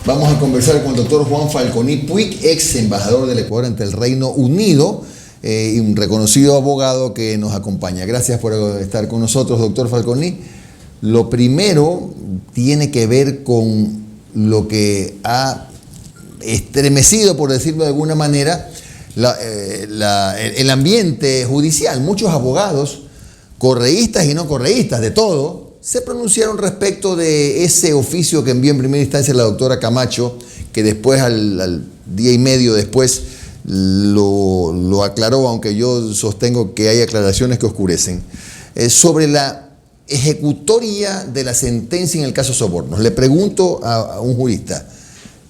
Vamos a conversar con el doctor Juan Falconi Puig, ex embajador del Ecuador ante el Reino Unido, y un reconocido abogado que nos acompaña. Gracias por estar con nosotros, doctor Falconi. Lo primero tiene que ver con lo que ha estremecido, por decirlo de alguna manera, el ambiente judicial. Muchos abogados, correístas y no correístas, de todo, se pronunciaron respecto de ese oficio que envió en primera instancia la doctora Camacho, que después, al día y medio después, lo aclaró, aunque yo sostengo que hay aclaraciones que oscurecen, sobre la ejecutoria de la sentencia en el caso Sobornos. Le pregunto a un jurista,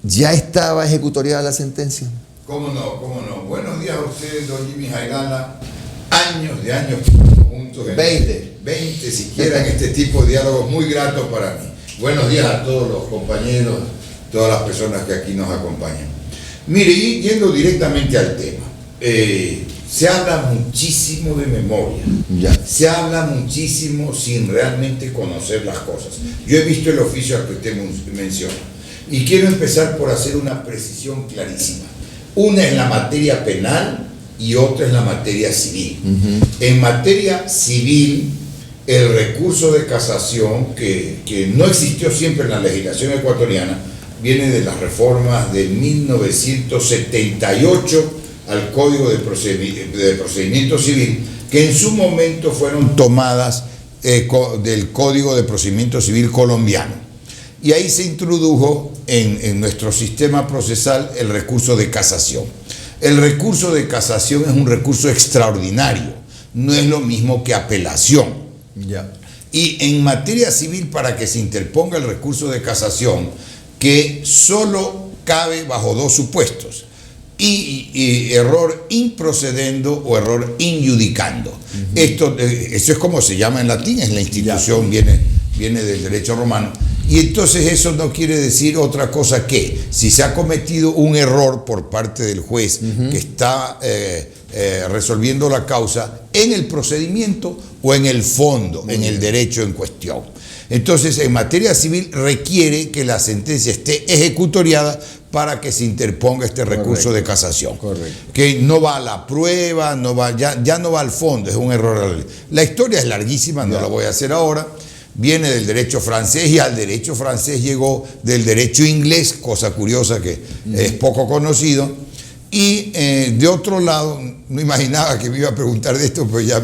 ¿ya estaba ejecutoriada la sentencia? ¿Cómo no? ¿Cómo no? Buenos días a ustedes, don Jimmy Jairala. Años juntos. 20 siquiera en este tipo de diálogos muy gratos para mí. Buenos días a todos los compañeros, todas las personas que aquí nos acompañan. Mire, yendo directamente al tema, se habla muchísimo de memoria, se habla muchísimo sin realmente conocer las cosas. Yo he visto el oficio al que usted menciona y quiero empezar por hacer una precisión clarísima. Una es la materia penal y otra es la materia civil. En materia civil, el recurso de casación, que no existió siempre en la legislación ecuatoriana, viene de las reformas de 1978 al Código de Procedimiento Civil, que en su momento fueron tomadas del Código de Procedimiento Civil colombiano. Y ahí se introdujo en nuestro sistema procesal el recurso de casación. El recurso de casación es un recurso extraordinario, no es lo mismo que apelación. Y en materia civil, para que se interponga el recurso de casación, que solo cabe bajo dos supuestos, y error improcedendo o error injudicando. Eso es como se llama en latín, es la institución, viene del derecho romano. Y entonces eso no quiere decir otra cosa que si se ha cometido un error por parte del juez que está resolviendo la causa en el procedimiento o en el fondo, en el derecho en cuestión. Entonces, en materia civil requiere que la sentencia esté ejecutoriada para que se interponga este recurso de casación. Que no va a la prueba, ya no va al fondo, es un error. La historia es larguísima, no la voy a hacer ahora. Viene del derecho francés y al derecho francés llegó del derecho inglés, cosa curiosa que es poco conocido. Y de otro lado, no imaginaba que me iba a preguntar de esto, pero ya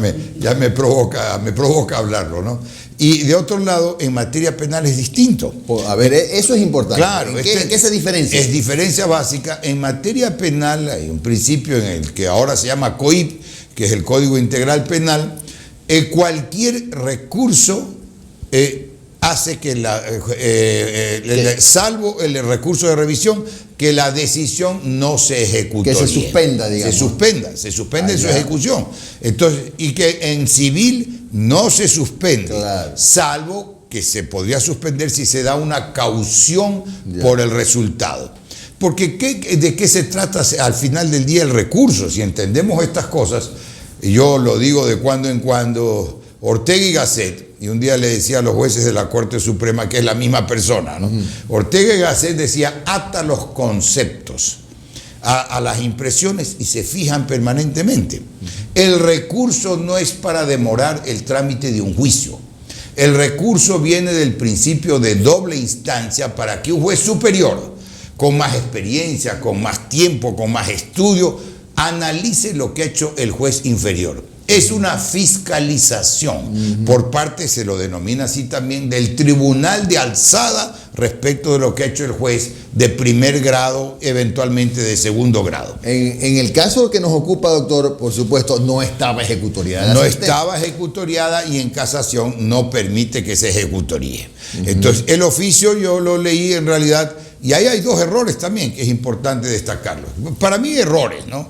me provoca hablarlo, ¿no? Y de otro lado, en materia penal es distinto. A ver, eso es importante. Claro. ¿En qué se diferencia? Es diferencia básica. En materia penal hay un principio en el que ahora se llama COIP, que es el Código Integral Penal. Cualquier recurso hace que salvo el recurso de revisión, que la decisión no se ejecute. Que se suspenda, digamos. Se suspende su ejecución. Entonces, y que en civil no se suspende, salvo que se podría suspender si se da una caución por el resultado. Porque ¿de qué se trata al final del día el recurso? Si entendemos estas cosas, yo lo digo de cuando en cuando, Ortega y Gasset, y un día le decía a los jueces de la Corte Suprema, que es la misma persona, ¿no? Ortega y Gasset decía, ata los conceptos a las impresiones y se fijan permanentemente. El recurso no es para demorar el trámite de un juicio. El recurso viene del principio de doble instancia para que un juez superior, con más experiencia, con más tiempo, con más estudio, analice lo que ha hecho el juez inferior. Es una fiscalización por parte, se lo denomina así también, del tribunal de alzada respecto de lo que ha hecho el juez de primer grado, eventualmente de segundo grado. En el caso que nos ocupa, doctor, por supuesto, no estaba ejecutoriada. No estaba ejecutoriada y en casación no permite que se ejecutoríe. Entonces, el oficio yo lo leí en realidad. Y ahí hay dos errores también que es importante destacarlos. Para mí errores, ¿no?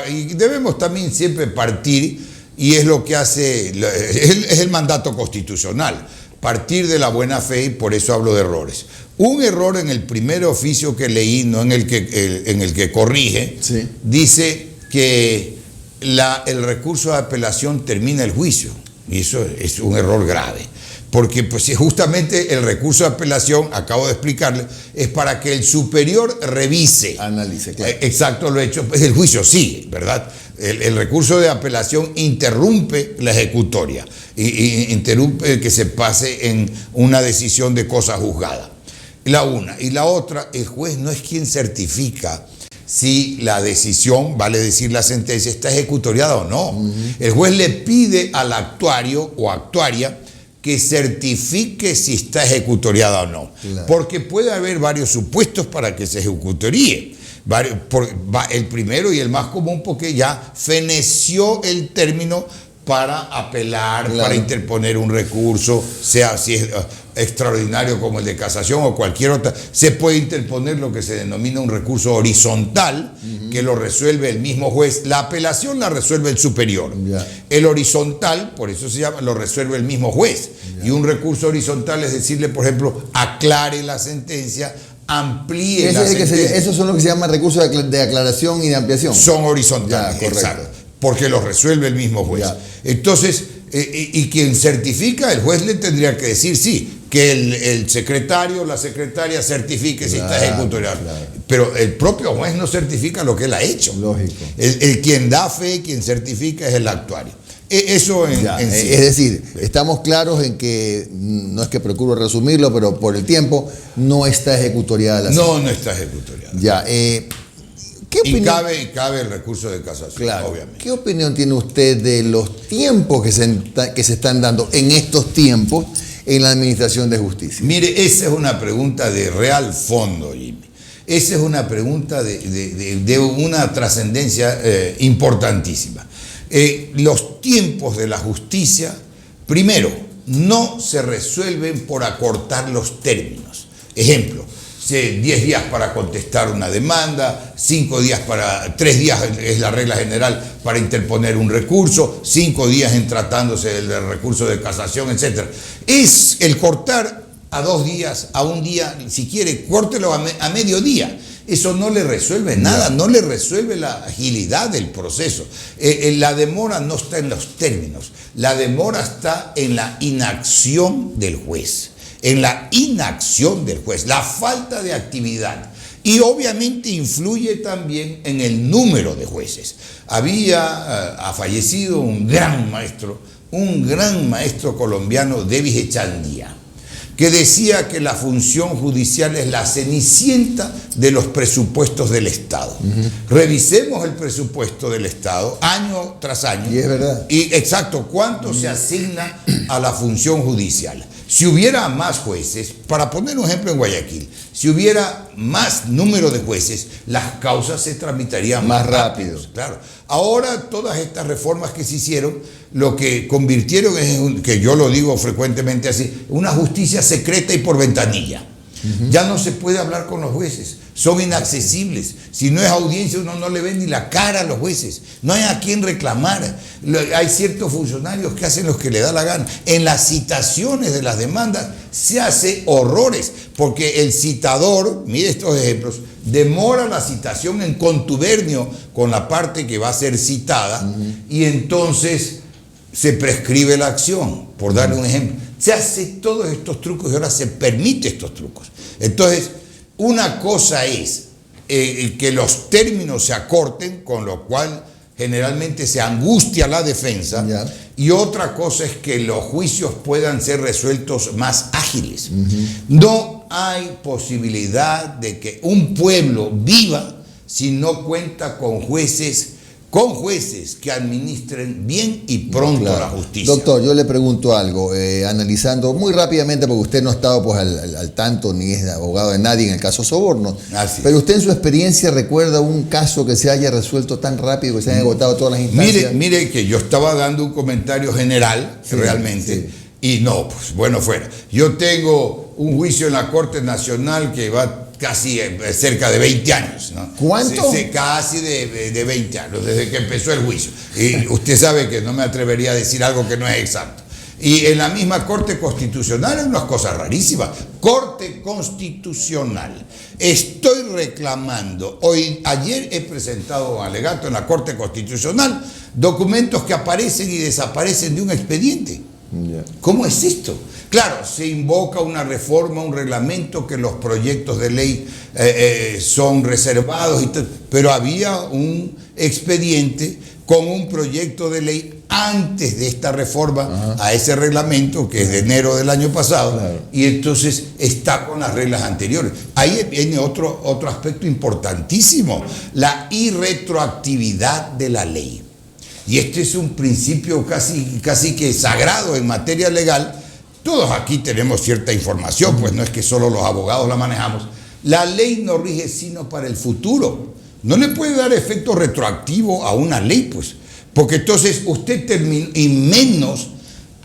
Y debemos también siempre partir, y es lo que hace, es el mandato constitucional, partir de la buena fe, y por eso hablo de errores. Un error en el primer oficio que leí, no en el que corrige, dice que el recurso de apelación termina el juicio, y eso es un error grave. porque pues justamente el recurso de apelación, acabo de explicarle, es para que el superior revise. Analice, claro. Exacto, lo hecho, pues el juicio sigue, ¿verdad? El recurso de apelación interrumpe la ejecutoria y interrumpe que se pase en una decisión de cosa juzgada. La una. Y la otra, el juez no es quien certifica si la decisión, vale decir la sentencia, está ejecutoriada o no. El juez le pide al actuario o actuaria que certifique si está ejecutoriada o no. Claro. Porque puede haber varios supuestos para que se ejecutoríe. El primero y el más común, porque ya feneció el término para apelar, claro, para interponer un recurso, sea si es extraordinario como el de casación o cualquier otra. Se puede interponer lo que se denomina un recurso horizontal, que lo resuelve el mismo juez. La apelación la resuelve el superior. El horizontal, por eso se llama, lo resuelve el mismo juez. Y un recurso horizontal es decirle, por ejemplo, aclare la sentencia, amplíe la sentencia. Esos son lo que se llama recursos de aclaración y de ampliación. Son horizontales, exacto, porque los resuelve el mismo juez. Entonces, y quien certifica, el juez le tendría que decir, sí, que el secretario, la secretaria certifique si está ejecutoriado. Claro. Pero el propio juez no certifica lo que él ha hecho. Lógico. Quien da fe, quien certifica es el actuario. Eso en sí. Es decir, estamos claros en que, no es que procuro resumirlo, pero por el tiempo, no está ejecutoriada la sentencia. No está ejecutoriada. Ya. ¿Qué opinión? Y cabe el recurso de casación, claro, obviamente. ¿Qué opinión tiene usted de los tiempos que se están dando en estos tiempos en la administración de justicia? Mire, esa es una pregunta de real fondo, Jimmy. Esa es una pregunta de una trascendencia importantísima. Los tiempos de la justicia, primero, no se resuelven por acortar los términos. Ejemplo, 10 días para contestar una demanda, 3 días es la regla general para interponer un recurso, 5 días en tratándose del recurso de casación, etc. Es el cortar a 2 días, a 1 día, si quiere, córtelo a mediodía. Eso no le resuelve nada, no le resuelve la agilidad del proceso. La demora no está en los términos, la demora está en la inacción del juez. En la inacción del juez, la falta de actividad. Y obviamente influye también en el número de jueces. Ha fallecido un gran maestro colombiano, David Echandía, que decía que la función judicial es la cenicienta de los presupuestos del Estado. Revisemos el presupuesto del Estado año tras año. Y es verdad. Y exacto, ¿cuánto se asigna a la función judicial? Si hubiera más jueces, para poner un ejemplo en Guayaquil, si hubiera más número de jueces, las causas se tramitarían más rápido. Claro. Ahora todas estas reformas que se hicieron, lo que convirtieron es, que yo lo digo frecuentemente así, una justicia secreta y por ventanilla. Ya no se puede hablar con los jueces, son inaccesibles. Si no es audiencia, uno no le ve ni la cara a los jueces, no hay a quién reclamar. Hay ciertos funcionarios que hacen lo que le da la gana. En las citaciones de las demandas se hace horrores, porque el citador, mire estos ejemplos, demora la citación en contubernio con la parte que va a ser citada, y entonces se prescribe la acción, por darle un ejemplo. Se hace todos estos trucos y ahora se permite estos trucos. Entonces, una cosa es que los términos se acorten, con lo cual generalmente se angustia la defensa, y otra cosa es que los juicios puedan ser resueltos más ágiles. No hay posibilidad de que un pueblo viva si no cuenta con jueces que administren bien y pronto la justicia. Doctor, yo le pregunto algo, analizando muy rápidamente, porque usted no ha estado pues, al tanto ni es abogado de nadie en el caso Soborno, pero usted en su experiencia recuerda un caso que se haya resuelto tan rápido, que se hayan agotado todas las instancias. Mire que yo estaba dando un comentario general, realmente, y no, pues bueno, fuera. Yo tengo un juicio en la Corte Nacional que va casi cerca de 20 años, ¿no? ¿Cuánto? Sí, casi de 20 años, desde que empezó el juicio. Y usted sabe que no me atrevería a decir algo que no es exacto. Y en la misma Corte Constitucional hay unas cosas rarísimas. Corte Constitucional. Estoy reclamando, ayer he presentado un alegato en la Corte Constitucional, documentos que aparecen y desaparecen de un expediente. ¿Cómo es esto? Claro, se invoca una reforma, un reglamento, que los proyectos de ley son reservados, pero había un expediente con un proyecto de ley antes de esta reforma a ese reglamento, que es de enero del año pasado, y entonces está con las reglas anteriores. Ahí viene otro aspecto importantísimo, la irretroactividad de la ley. Y este es un principio casi que sagrado en materia legal. Todos aquí tenemos cierta información, pues no es que solo los abogados la manejamos. La ley no rige sino para el futuro. No le puede dar efecto retroactivo a una ley, pues, porque entonces usted termina, y menos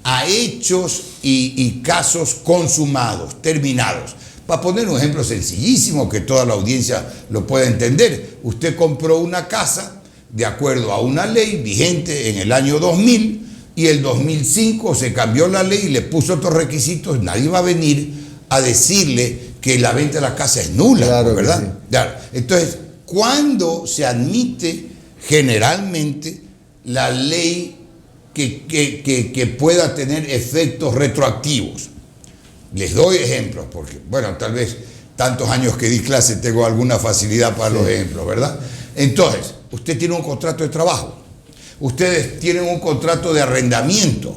a hechos y casos consumados, terminados. Para poner un ejemplo sencillísimo que toda la audiencia lo pueda entender, usted compró una casa de acuerdo a una ley vigente en el año 2000 y el 2005 se cambió la ley y le puso otros requisitos. Nadie va a venir a decirle que la venta de la casa es nula, claro, ¿verdad? Sí. Claro. Entonces, ¿cuándo se admite generalmente la ley que pueda tener efectos retroactivos? Les doy ejemplos, porque, bueno, tal vez tantos años que di clase tengo alguna facilidad para los ejemplos, ¿verdad? Entonces, usted tiene un contrato de trabajo, ustedes tienen un contrato de arrendamiento,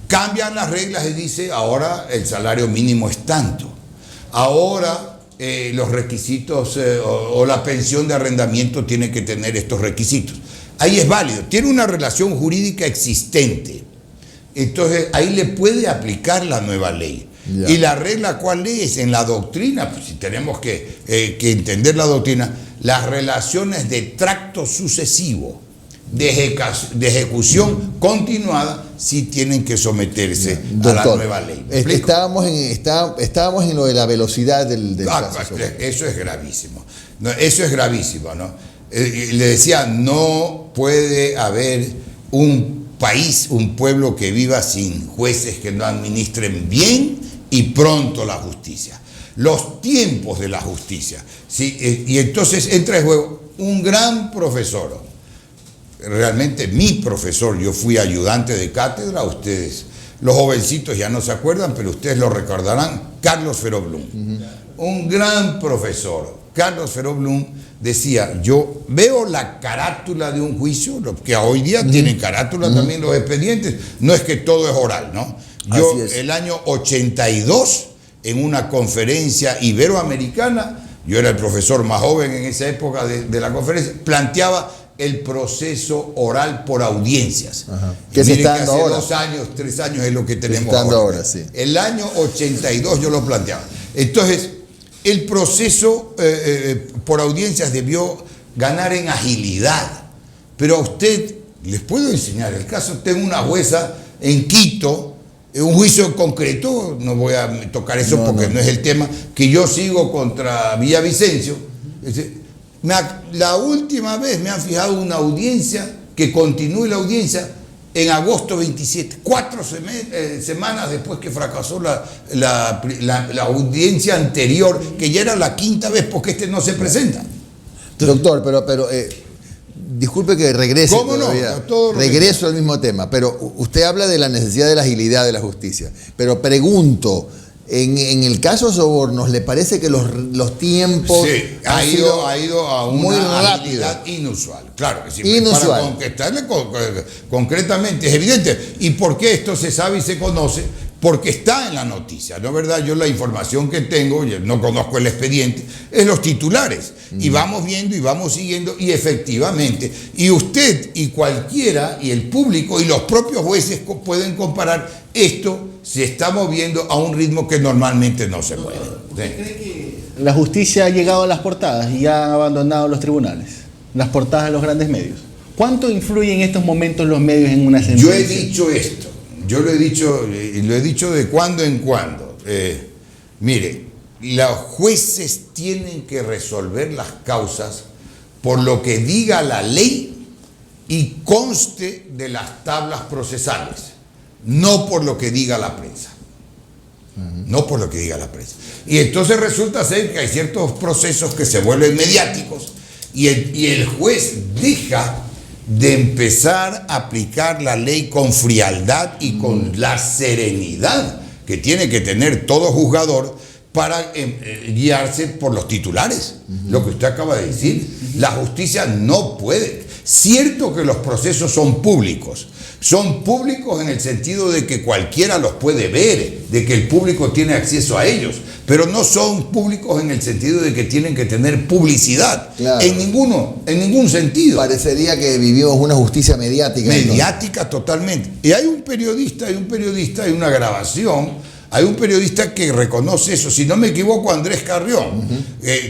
cambian las reglas y dice, ahora el salario mínimo es tanto, ahora los requisitos o la pensión de arrendamiento tiene que tener estos requisitos. Ahí es válido, tiene una relación jurídica existente, entonces ahí le puede aplicar la nueva ley. Ya. ¿Y la regla cuál es? En la doctrina, pues si tenemos que entender la doctrina, las relaciones de tracto sucesivo, de ejecución continuada, sí tienen que someterse a la nueva ley. Estábamos en lo de la velocidad del caso. Eso es gravísimo. No, eso es gravísimo, ¿no? Le decía, no puede haber un país, un pueblo que viva sin jueces que no administren bien y pronto la justicia. Los tiempos de la justicia. ¿Sí? Y entonces entra en juego un gran profesor, realmente mi profesor, yo fui ayudante de cátedra, ustedes, los jovencitos ya no se acuerdan, pero ustedes lo recordarán, Carlos Feró Blum. Un gran profesor, Carlos Feró Blum, decía, yo veo la carátula de un juicio, que hoy día tienen carátula también los expedientes, no es que todo es oral, ¿no? Yo el año 82, en una conferencia iberoamericana, yo era el profesor más joven en esa época de la conferencia, planteaba el proceso oral por audiencias. ¿Qué se está dando ahora? 2 años, 3 años es lo que tenemos ahora. Sí. El año 82 yo lo planteaba. Entonces, el proceso por audiencias debió ganar en agilidad. Pero a usted, les puedo enseñar el caso, tengo una jueza en Quito, un juicio concreto, no voy a tocar eso porque no es el tema, que yo sigo contra Villavicencio. La última vez me han fijado una audiencia, que continúe la audiencia en agosto 27, 4 semanas después que fracasó la audiencia anterior, que ya era la 5ª vez porque este no se presenta. Doctor, pero disculpe que regrese. ¿Cómo no? Regreso al mismo tema, pero usted habla de la necesidad de la agilidad de la justicia, pero pregunto, en el caso de sobornos, ¿le parece que los tiempos ha ido a una agilidad inusual? Claro que sí. Inusual. Para contestarle concretamente, es evidente. ¿Y por qué esto se sabe y se conoce? Porque está en la noticia, ¿no es verdad? Yo la información que tengo, yo no conozco el expediente, es los titulares. Y vamos viendo y vamos siguiendo, y efectivamente, y usted y cualquiera, y el público y los propios jueces pueden comparar esto. Se está moviendo a un ritmo que normalmente no se mueve. ¿Usted cree que la justicia ha llegado a las portadas y ha abandonado los tribunales? Las portadas de los grandes medios. ¿Cuánto influyen en estos momentos los medios en una sentencia? Yo he dicho esto, yo lo he dicho de cuando en cuando. Mire, los jueces tienen que resolver las causas por lo que diga la ley y conste de las tablas procesales. No por lo que diga la prensa. No por lo que diga la prensa. Y entonces resulta ser que hay ciertos procesos que se vuelven mediáticos y el juez deja de empezar a aplicar la ley con frialdad y con la serenidad que tiene que tener todo juzgador para guiarse por los titulares. Lo que usted acaba de decir, la justicia no puede. Cierto que los procesos son públicos en el sentido de que cualquiera los puede ver, de que el público tiene acceso a ellos, pero no son públicos en el sentido de que tienen que tener publicidad, claro, en ningún sentido. Parecería que vivimos una justicia mediática. Mediática totalmente. Y hay un periodista, hay una grabación. Hay un periodista que reconoce eso, si no me equivoco, Andrés Carrión.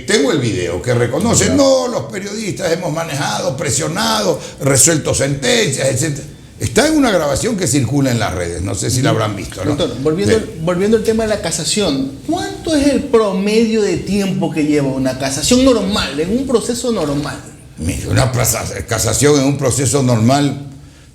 Tengo el video que reconoce, no, los periodistas hemos manejado, presionado, resuelto sentencias, etc. Está en una grabación que circula en las redes, no sé si la habrán visto, ¿no? Doctor, volviendo al tema de la casación, ¿cuánto es el promedio de tiempo que lleva una casación normal, en un proceso normal? Mire, una casación en un proceso normal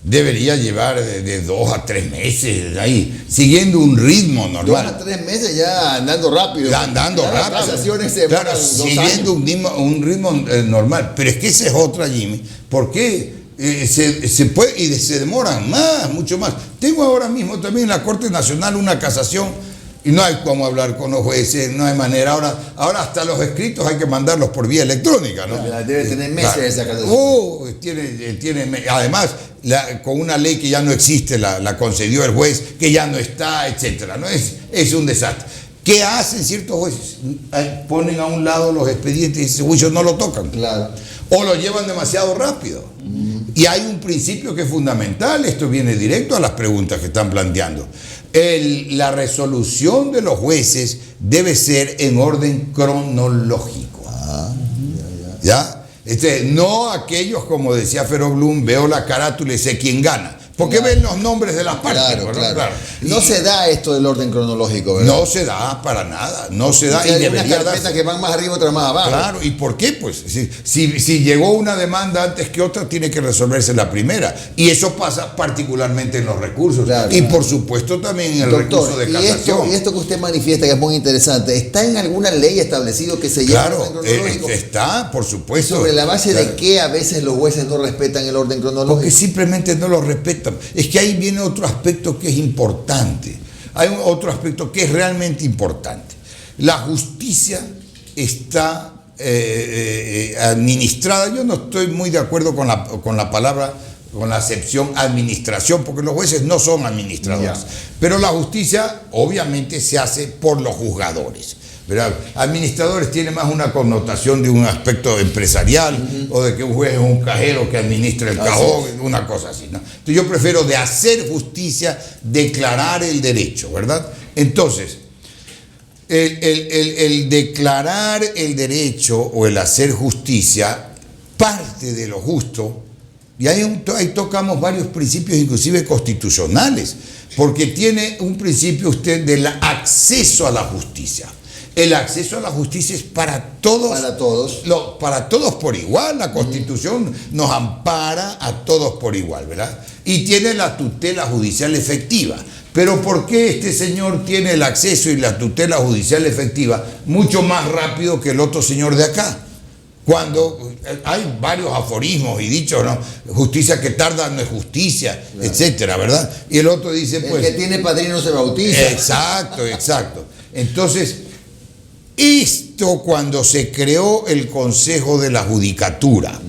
debería llevar de 2 a 3 meses, ahí, siguiendo un ritmo normal. 2 a 3 meses ya andando rápido. Andando rápido. Las casaciones se claro, siguiendo un ritmo normal. Pero es que esa es otra, Jimmy. ¿Por qué? Se puede y se demoran más, mucho más. Tengo ahora mismo también en la Corte Nacional una casación y no hay cómo hablar con los jueces, no hay manera. Ahora hasta los escritos hay que mandarlos por vía electrónica, ¿no? Debe tener meses esa casación. Además, con una ley que ya no existe, la concedió el juez, que ya no está, etcétera, ¿no? Es un desastre. ¿Qué hacen ciertos jueces? Ponen a un lado los expedientes y ese juicio no lo tocan. Claro. O lo llevan demasiado rápido. Y hay un principio que es fundamental, esto viene directo a las preguntas que están planteando. La resolución de los jueces debe ser en orden cronológico. ¿Ya? No aquellos, como decía Fero Blum, veo la carátula y sé quién gana. Porque ven los nombres de las partes. Claro. No se da esto del orden cronológico, ¿verdad? No se da para nada, no se da. Y debería darse. Que van más arriba, otras más abajo. Claro, ¿y por qué? Pues si llegó una demanda antes que otra, tiene que resolverse la primera. Y eso pasa particularmente en los recursos. Claro, y por supuesto también en el recurso de casación. Y esto que usted manifiesta, que es muy interesante, ¿está en alguna ley establecido que se lleve el orden cronológico? Está, por supuesto. ¿Sobre la base de qué a veces los jueces no respetan el orden cronológico? Porque simplemente no lo respetan. Es que ahí viene otro aspecto que es importante. Hay otro aspecto que es realmente importante. La justicia está administrada. Yo no estoy muy de acuerdo con la palabra, con la acepción administración, porque los jueces no son administradores. Pero la justicia obviamente se hace por los juzgadores. ¿Verdad? Administradores tiene más una connotación de un aspecto empresarial o de que un juez es un cajero que administra el cajón, una cosa así, ¿no? Entonces yo prefiero de hacer justicia, declarar el derecho, ¿verdad? Entonces, el declarar el derecho o el hacer justicia parte de lo justo, y ahí tocamos varios principios, inclusive constitucionales, porque tiene un principio usted del acceso a la justicia. El acceso a la justicia es para todos. Para todos por igual. La Constitución nos ampara a todos por igual, ¿verdad? Y tiene la tutela judicial efectiva. Pero ¿por qué este señor tiene el acceso y la tutela judicial efectiva mucho más rápido que el otro señor de acá? Cuando hay varios aforismos y dichos, ¿no? Justicia que tarda no es justicia, etcétera, ¿verdad? Y el otro dice, pues... El que tiene padrino se bautiza. Exacto. Entonces... Esto cuando se creó el Consejo de la Judicatura,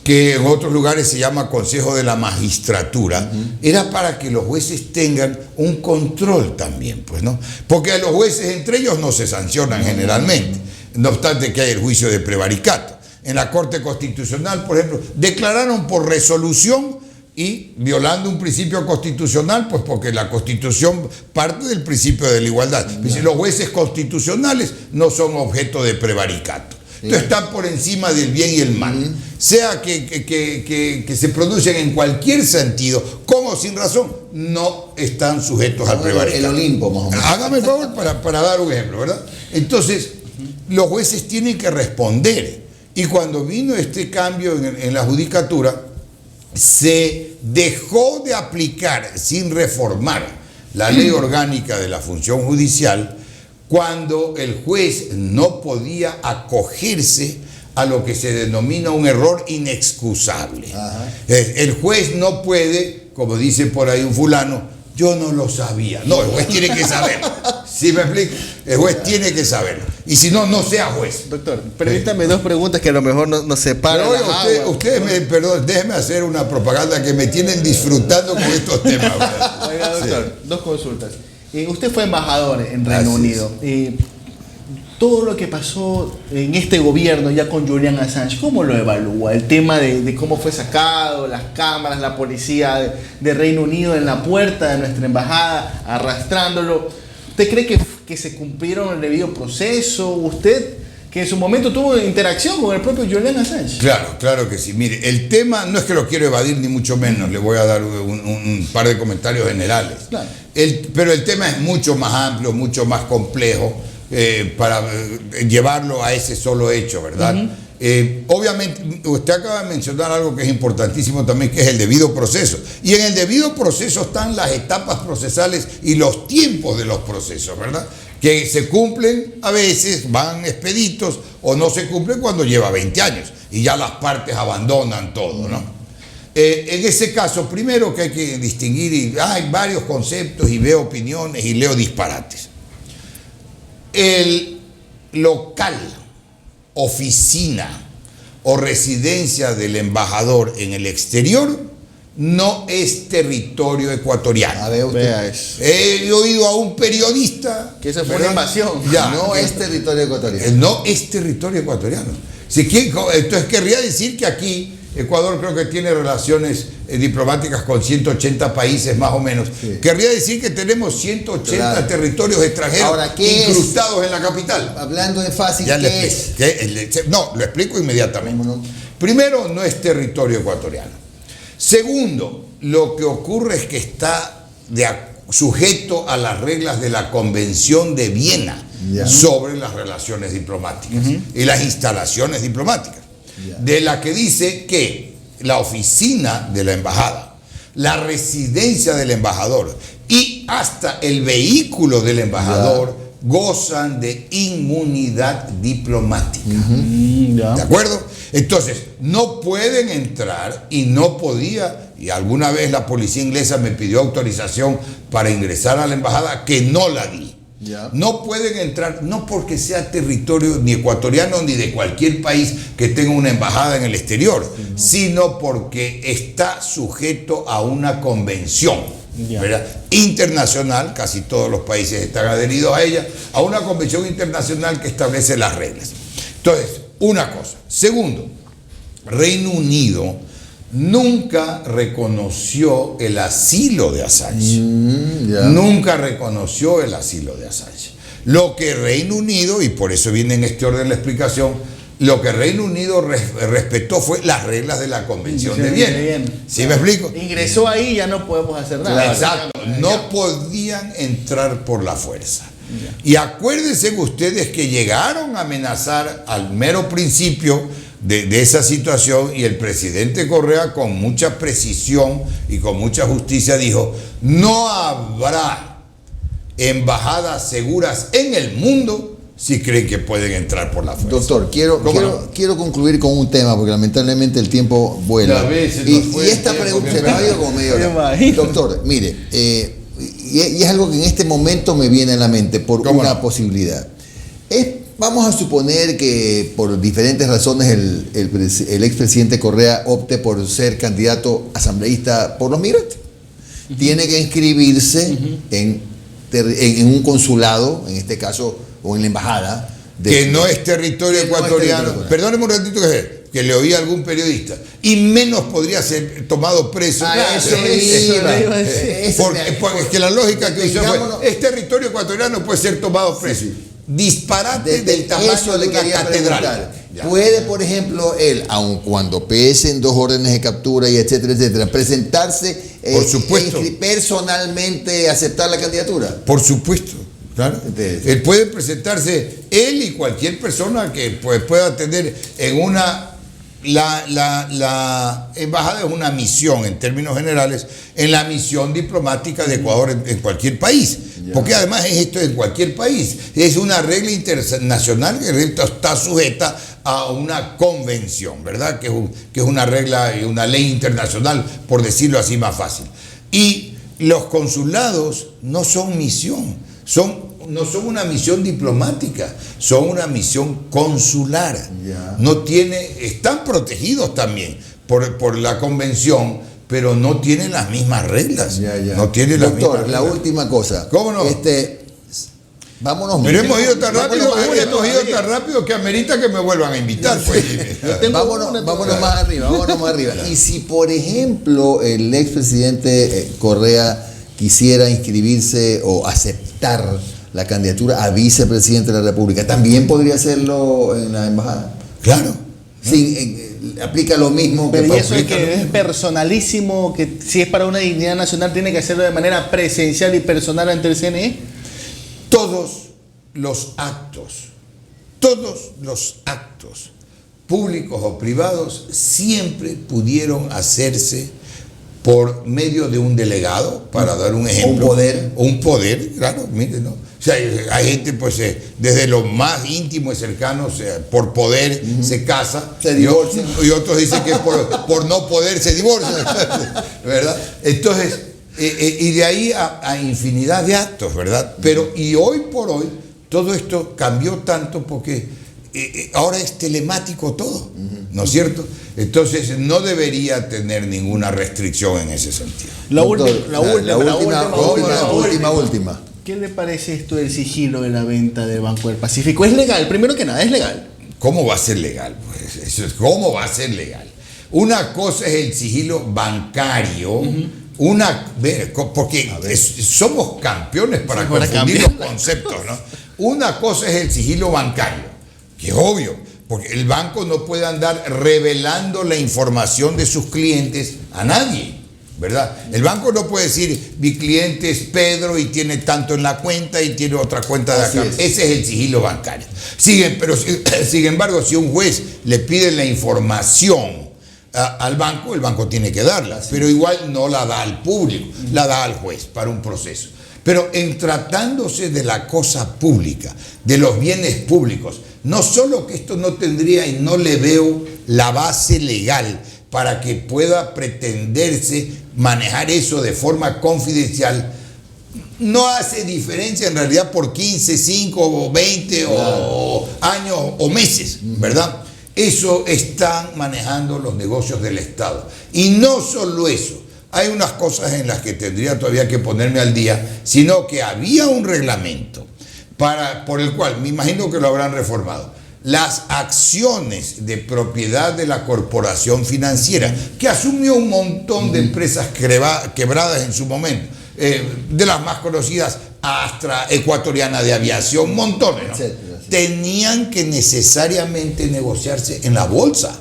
que en otros lugares se llama Consejo de la Magistratura, era para que los jueces tengan un control también, pues, ¿no? Porque los jueces entre ellos no se sancionan generalmente, no obstante que hay el juicio de prevaricato. En la Corte Constitucional, por ejemplo, declararon por resolución y violando un principio constitucional, pues porque la Constitución parte del principio de la igualdad. Los jueces constitucionales no son objeto de prevaricato. Entonces están por encima del bien y el mal. Sea que se pronuncien en cualquier sentido, con o sin razón, no están sujetos al prevaricato. El Olimpo, más o menos. Hágame el favor para dar un ejemplo, ¿verdad? Entonces, los jueces tienen que responder. Y cuando vino este cambio en la judicatura, se dejó de aplicar sin reformar la ley orgánica de la función judicial cuando el juez no podía acogerse a lo que se denomina un error inexcusable. El juez no puede, como dice por ahí un fulano, yo no lo sabía. No, el juez tiene que saberlo. ¿Sí me explico? El juez tiene que saberlo. Y si no, no sea juez. Doctor, permítame dos preguntas que a lo mejor nos separan. Pero oiga, ustedes perdón, déjenme hacer una propaganda que me tienen disfrutando con estos temas. Oiga, doctor, dos consultas. Usted fue embajador en Reino Unido. Todo lo que pasó en este gobierno ya con Julian Assange, ¿cómo lo evalúa? El tema de cómo fue sacado, las cámaras, la policía de Reino Unido en la puerta de nuestra embajada, arrastrándolo. ¿Usted cree que se cumplieron el debido proceso? ¿Usted, que en su momento tuvo interacción con el propio Julian Assange? Claro, claro que sí. Mire, el tema no es que lo quiero evadir ni mucho menos, le voy a dar un par de comentarios generales. Claro. Pero el tema es mucho más amplio, mucho más complejo. Para llevarlo a ese solo hecho, ¿verdad? Obviamente, usted acaba de mencionar algo que es importantísimo también, que es el debido proceso. Y en el debido proceso están las etapas procesales y los tiempos de los procesos, ¿verdad? Que se cumplen a veces, van expeditos, o no se cumplen cuando lleva 20 años y ya las partes abandonan todo, ¿no? En ese caso, primero que hay que distinguir, y hay varios conceptos y veo opiniones y leo disparates. El local, oficina o residencia del embajador en el exterior no es territorio ecuatoriano. A ver, Vea eso. He oído a un periodista que eso fue una invasión. No es territorio ecuatoriano. No es territorio ecuatoriano. Entonces querría decir que aquí Ecuador creo que tiene relaciones diplomáticas con 180 países más o menos. Sí. Querría decir que tenemos 180 territorios extranjeros ahora, incrustados en la capital. Hablando de fácil, ¿qué es? No, lo explico inmediatamente. No. Primero, no es territorio ecuatoriano. Segundo, lo que ocurre es que está sujeto a las reglas de la Convención de Viena sobre las relaciones diplomáticas y las instalaciones diplomáticas. De la que dice que la oficina de la embajada, la residencia del embajador y hasta el vehículo del embajador gozan de inmunidad diplomática. ¿De acuerdo? Entonces, no pueden entrar y no podía, y alguna vez la policía inglesa me pidió autorización para ingresar a la embajada, que no la di. No pueden entrar, no porque sea territorio ni ecuatoriano ni de cualquier país que tenga una embajada en el exterior, sino porque está sujeto a una convención internacional, casi todos los países están adheridos a ella, a una convención internacional que establece las reglas. Entonces, una cosa. Segundo, Reino Unido nunca reconoció el asilo de Assange. Nunca reconoció el asilo de Assange. Lo que Reino Unido, y por eso viene en este orden la explicación, lo que Reino Unido respetó fue las reglas de la Convención de Viena. ¿Sí me explico? Ingresó ahí y ya no podemos hacer nada. Exacto. No podían entrar por la fuerza. Y acuérdense ustedes que llegaron a amenazar al mero principio de esa situación, y el presidente Correa con mucha precisión y con mucha justicia dijo: no habrá embajadas seguras en el mundo si creen que pueden entrar por la fuerza. Doctor, quiero concluir con un tema porque lamentablemente el tiempo vuela. Y esta pregunta se me ha ido como medio hora. Doctor, mire, y es algo que en este momento me viene a la mente por una posibilidad. Vamos a suponer que por diferentes razones el expresidente Correa opte por ser candidato asambleísta por los migrantes. Tiene que inscribirse en un consulado, en este caso, o en la embajada. Que no es territorio ecuatoriano. Perdóneme un ratito que le oí a algún periodista. Y menos podría ser tomado preso. Porque es que la lógica que hizo fue: es territorio ecuatoriano, puede ser tomado preso. Disparate del tamaño de una catedral. Puede, por ejemplo, él, aun cuando pesen 2 órdenes de captura y etcétera, presentarse por supuesto, personalmente, aceptar la candidatura. Por supuesto, claro. Él puede presentarse, él y cualquier persona que pueda tener en una... La embajada es una misión, en términos generales, en la misión diplomática de Ecuador en cualquier país. Porque además esto en cualquier país. Es una regla internacional que está sujeta a una convención, ¿verdad? Que es una regla y una ley internacional, por decirlo así más fácil. Y los consulados no son misión, no son una misión diplomática, son una misión consular. Ya. Están protegidos también por la convención, pero no tienen las mismas reglas. Ya. No tienen las mismas Doctor, la reglas. última cosa. ¿Cómo no? Vámonos. Pero hemos ido tan rápido, todavía. que amerita que me vuelvan a invitar. Pues. Vámonos más arriba. Y si, por ejemplo, el expresidente Correa quisiera inscribirse o aceptar la candidatura a vicepresidente de la República, ¿también podría hacerlo en la embajada? Claro. Sí, aplica lo mismo. Pero y eso es aplica que lo es mismo. personalísimo, que si es para una dignidad nacional tiene que hacerlo de manera presencial y personal ante el CNE. Todos los actos públicos o privados siempre pudieron hacerse por medio de un delegado, para dar un ejemplo. Un poder, claro, mire, ¿no? O sea, hay gente, pues, desde lo más íntimo y cercano, o sea, por poder se casa, se divorcia. y otros dicen que por no poder se divorcian, ¿verdad? Entonces, y de ahí a infinidad de actos, ¿verdad? Pero, y hoy por hoy, todo esto cambió tanto porque ahora es telemático todo, ¿no es cierto? Entonces no debería tener ninguna restricción en ese sentido. La última. ¿Qué le parece esto del sigilo de la venta de Banco del Pacífico? ¿Es legal? Primero que nada, ¿es legal? ¿Cómo va a ser legal? Pues, ¿cómo va a ser legal? Una cosa es el sigilo bancario, porque somos campeones para confundir los conceptos, ¿no? Una cosa es el sigilo bancario, que es obvio, porque el banco no puede andar revelando la información de sus clientes a nadie, ¿verdad? El banco no puede decir, mi cliente es Pedro y tiene tanto en la cuenta y tiene otra cuenta de acá. Ese es el sigilo bancario. Sin embargo, si un juez le pide la información al banco, el banco tiene que darla, pero igual no la da al público, la da al juez para un proceso. Pero en tratándose de la cosa pública, de los bienes públicos, no solo que esto no tendría y no le veo la base legal para que pueda pretenderse manejar eso de forma confidencial, no hace diferencia en realidad por 15, 5 o 20 o años o meses, ¿verdad? Eso están manejando los negocios del Estado. Y no solo eso, hay unas cosas en las que tendría todavía que ponerme al día, sino que había un reglamento por el cual, me imagino que lo habrán reformado, las acciones de propiedad de la corporación financiera, que asumió un montón de empresas quebradas en su momento, de las más conocidas, Astra, Ecuatoriana de Aviación, montones, ¿no? Tenían que necesariamente negociarse en la bolsa.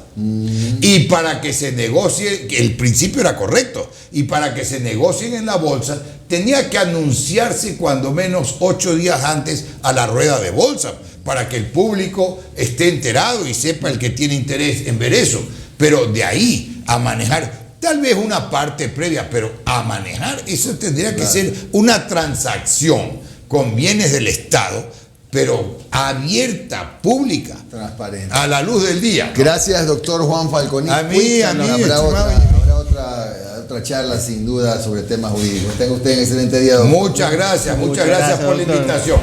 Y para que se negocie, que el principio era correcto, y para que se negocien en la bolsa, tenía que anunciarse cuando menos 8 días antes a la rueda de bolsa, para que el público esté enterado y sepa el que tiene interés en ver eso. Pero de ahí a manejar, tal vez una parte previa, pero a manejar, eso tendría que ser una transacción con bienes del Estado, pero abierta, pública, transparente, a la luz del día. Gracias, doctor Juan Falconi. Habrá otra charla sin duda sobre temas jurídicos. Tenga usted un excelente día, doctor. Muchas gracias por la invitación.